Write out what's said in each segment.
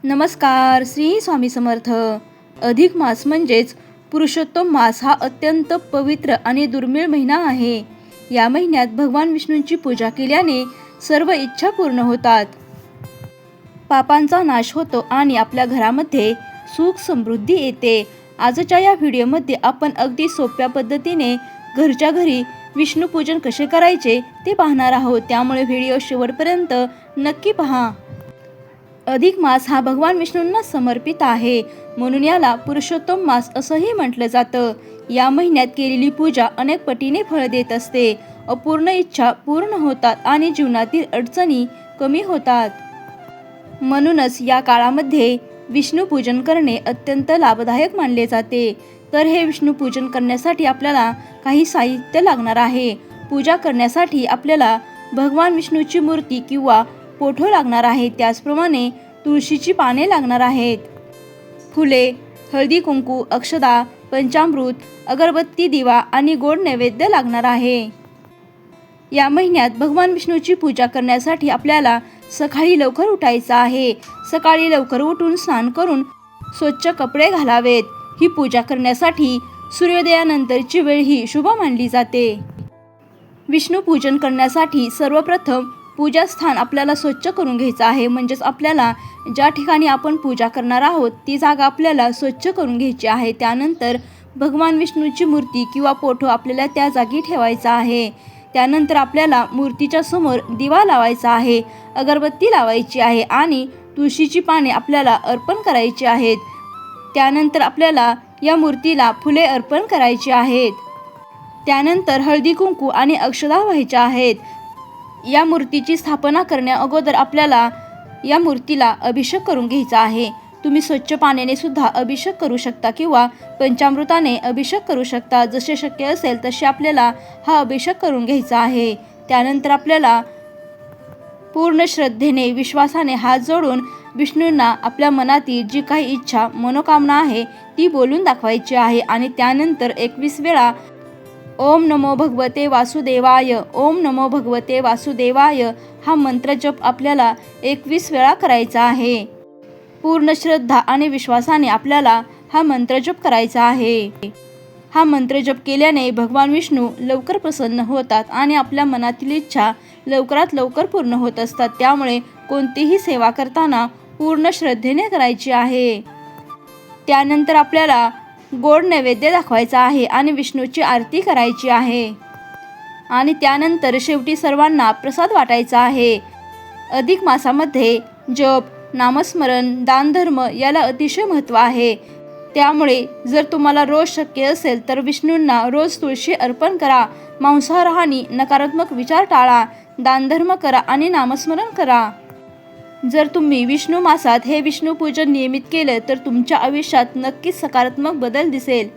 नमस्कार. श्री स्वामी समर्थ. अधिक मास म्हणजेच पुरुषोत्तम मास हा अत्यंत पवित्र आणि दुर्मिळ महिना आहे. या महिन्यात भगवान विष्णूंची पूजा केल्याने सर्व इच्छा पूर्ण होतात, पापांचा नाश होतो आणि आपल्या घरामध्ये सुख समृद्धी येते. आजच्या या व्हिडिओमध्ये आपण अगदी सोप्या पद्धतीने घरच्या घरी विष्णू पूजन कसे करायचे ते पाहणार आहोत, त्यामुळे व्हिडिओ शेवटपर्यंत नक्की पहा. अधिक मास हा भगवान विष्णूंना समर्पित आहे, म्हणून याला पुरुषोत्तम मास असंही म्हटलं जातं. या महिन्यात केलेली पूजा अनेक पटीने फळ देत असते. अपूर्ण इच्छा पूर्ण होतात आणि जीवनातील अडचणी कमी होतात. म्हणूनच या काळामध्ये विष्णू पूजन करणे अत्यंत लाभदायक मानले जाते. तर हे विष्णू पूजन करण्यासाठी आपल्याला काही साहित्य लागणार आहे. पूजा करण्यासाठी आपल्याला भगवान विष्णूची मूर्ती किंवा फोटो लागणार आहे. त्याचप्रमाणे तुळशीची पाने लागणार आहेत, फुले, हळदी कुंकू, अक्षदा, पंचामृत, अगरबत्ती, दिवा आणि गोड नैवेद्य लागणार आहे. या महिन्यात भगवान विष्णूची पूजा करण्यासाठी आपल्याला सकाळी लवकर उठायचं आहे. सकाळी लवकर उठून स्नान करून स्वच्छ कपडे घालावेत. ही पूजा करण्यासाठी सूर्योदयानंतरची वेळ ही शुभ मानली जाते. विष्णू पूजन करण्यासाठी सर्वप्रथम पूजास्थान आपल्याला स्वच्छ करून घ्यायचं आहे. म्हणजेच आपल्याला ज्या ठिकाणी आपण पूजा करणार आहोत ती जागा आपल्याला स्वच्छ करून घ्यायची आहे. त्यानंतर भगवान विष्णूची मूर्ती किंवा फोटो आपल्याला त्या जागी ठेवायचा आहे. त्यानंतर आपल्याला मूर्तीच्या समोर दिवा लावायचा आहे, अगरबत्ती लावायची आहे आणि तुळशीची पाने आपल्याला अर्पण करायची आहेत. त्यानंतर आपल्याला या मूर्तीला फुले अर्पण करायची आहेत. त्यानंतर हळदी कुंकू आणि अक्षदा व्हायच्या आहेत. या मूर्तीची स्थापना करण्या अगोदर आपल्याला या मूर्तीला अभिषेक करून घ्यायचा आहे. तुम्ही स्वच्छ पाण्याने सुद्धा अभिषेक करू शकता किंवा पंचामृताने अभिषेक करू शकता. जसे शक्य असेल तसे आपल्याला हा अभिषेक करून घ्यायचा आहे. त्यानंतर आपल्याला पूर्ण श्रद्धेने, विश्वासाने हात जोडून विष्णूंना आपल्या मनातील जी काही इच्छा, मनोकामना आहे ती बोलून दाखवायची आहे. आणि त्यानंतर 21 वेळा ओम नमो भगवते वासुदेवाय, ओम नमो भगवते वासुदेवाय हा मंत्र जप आपल्याला 21 वेळा करायचा आहे. पूर्ण श्रद्धा आणि विश्वासाने आपल्याला हा मंत्र जप करायचा आहे. हा मंत्र जप केल्याने भगवान विष्णू लवकर प्रसन्न होतात आणि आपल्या मनातील इच्छा लवकरात लवकर पूर्ण होत असतात. त्यामुळे कोणतीही सेवा करताना पूर्ण श्रद्धेने करायची आहे. त्यानंतर आपल्याला गोड नैवेद्य दाखवायचा आहे आणि विष्णूची आरती करायची आहे. आणि त्यानंतर शेवटी सर्वांना प्रसाद वाटायचा आहे. अधिक मासामध्ये जप, नामस्मरण, दानधर्म याला अतिशय महत्त्व आहे. त्यामुळे जर तुम्हाला रोज शक्य असेल तर विष्णूंना रोज तुळशी अर्पण करा. मांसाहार आणि नकारात्मक विचार टाळा. दानधर्म करा आणि नामस्मरण करा. जर तुम्ही विष्णू मासात हे विष्णू पूजन नियमित केलं तर तुमच्या आयुष्यात नक्कीच सकारात्मक बदल दिसेल.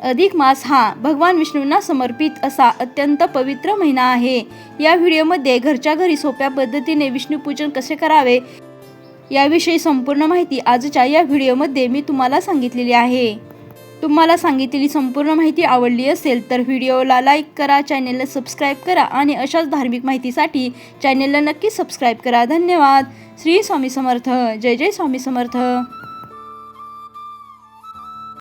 अधिक मास हा भगवान विष्णूंना समर्पित असा अत्यंत पवित्र महिना आहे. या व्हिडिओमध्ये घरच्या घरी सोप्या पद्धतीने विष्णू पूजन कसे करावे याविषयी संपूर्ण माहिती आजच्या या व्हिडिओमध्ये मी तुम्हाला सांगितलेली आहे. तुम्हाला सांगितलेली संपूर्ण माहिती आवडली असेल तर व्हिडिओला लाईक करा, चॅनेलला सबस्क्राईब करा आणि अशाच धार्मिक माहितीसाठी चॅनेलला नक्की सबस्क्राईब करा. धन्यवाद. श्री स्वामी समर्थ. जय जय स्वामी समर्थ.